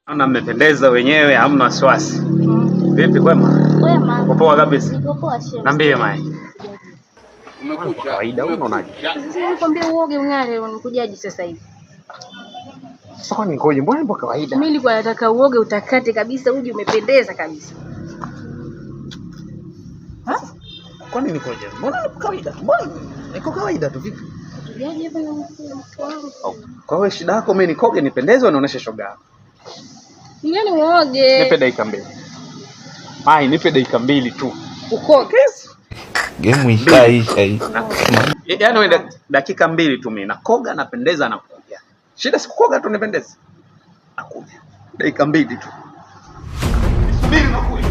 Naona mmependeza wenyewe, hamna wasiwasi. Vipi kwema? Kwema. Poa kabisa. Niko poa shehe. Niambie mai. Umekuja kawaida unaonaje? Sasa nikwambia uoge ung'are unakujaje sasa hivi? Sasa nikoje? Mbona ipo kawaida? Mimi nilikuwa nataka uoge utakate kabisa uje umependeza kabisa. Ha? Kwani nikoje? Mbona ipo kawaida? Mbona niko kawaida tu vipi? Tujaje hapa na mwanangu? Kwa hiyo shida yako mimi nikoge nipendeze unaonesha shoga yako. Yaani uoge. Nipe dakika 2. Mai, nipe dakika 2 tu. Ukoge. Game ikaisha hii. Yaani wewe dakika 2 tu mimi nakoga napendeza na kuja. Shida sikukoga tu nipendeze. Nakuja. Dakika 2 tu. Subiri nakuja.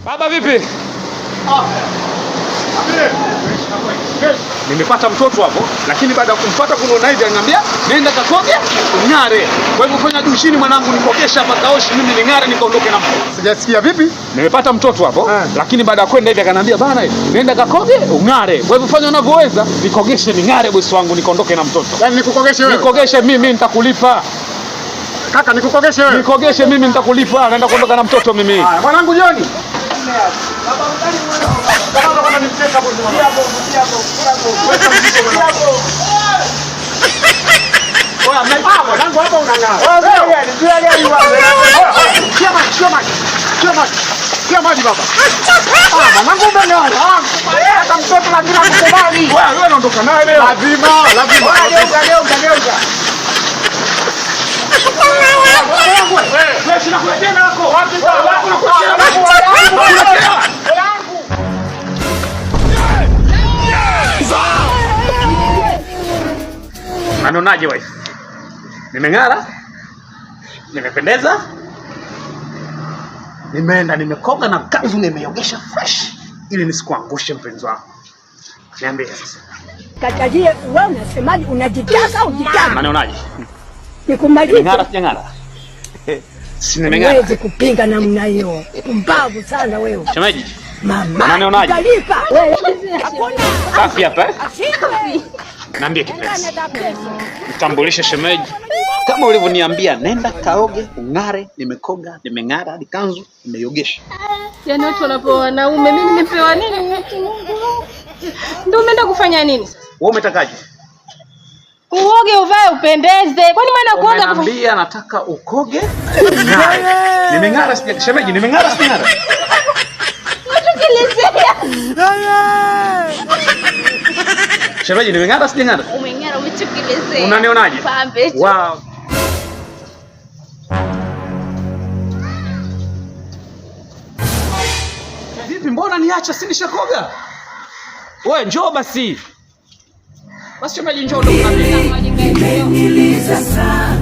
Baba vipi? Nimepata mtoto hapo, lakini baada ya kumfuata kuna naija ananiambia nenda kakoge ng'are. Kwa hivyo fanya dushini mwanangu nikogesha hapa kaoshi mimi ni ng'are nikaondoke na mtoto. Sijasikia vipi? Nimepata mtoto hapo, lakini baada ya kwenda hivi akaniambia bana nenda kakoge ng'are. Kwa hivyo fanya unavyoweza nikogeshe ni ng'are bosi wangu nikaondoke na mtoto. Yaani nikukogeshe wewe? Nikogeshe mimi nitakulipa. Kaka nikukogeshe wewe? Nikogeshe mimi nitakulipa, naenda kuondoka na mtoto mimi. Haya mwanangu Joni. Anonaje wife? Nimeng'ara? Nimependeza? Nimeenda nimekoga na kanzu nimeogesha fresh ili nisikuangushe mpenzi wangu. Niambie sasa. Katajie wewe unasemaje unajitaka au jitaka? Anonaje? Nikumalize. Nimeng'ara sijang'ara? Si nimeng'ara. Huwezi kupinga namna hiyo. Mbavu sana wewe. Shemeji. Mama. Anonaje? Utalipa. Wewe hakuna. Safi hapa. Niambie kipenzi. Nitambulishe shemeji. Kama ulivyoniambia nenda kaoge, ung'are, nimekoga, nimeng'ara, hadi kanzu nimeiogesha. Yaani watu wanapewa wanaume, mimi nimepewa nini? Ndio umeenda kufanya nini sasa? Wewe umetakaje? Uoge uvae upendeze. Kwani maana kuoga kufanya? Niambia nataka ukoge. Nimeng'ara sija shemeji, nimeng'ara sijang'ara. Shemeji nimeng'ara sijang'ara? Umeng'ara umechukielezea. Unanionaje? Pambe. Wow. Vipi mbona niacha si nishakoga? Wewe njoo basi. Basi shemeji njoo ndo unaniuliza sana.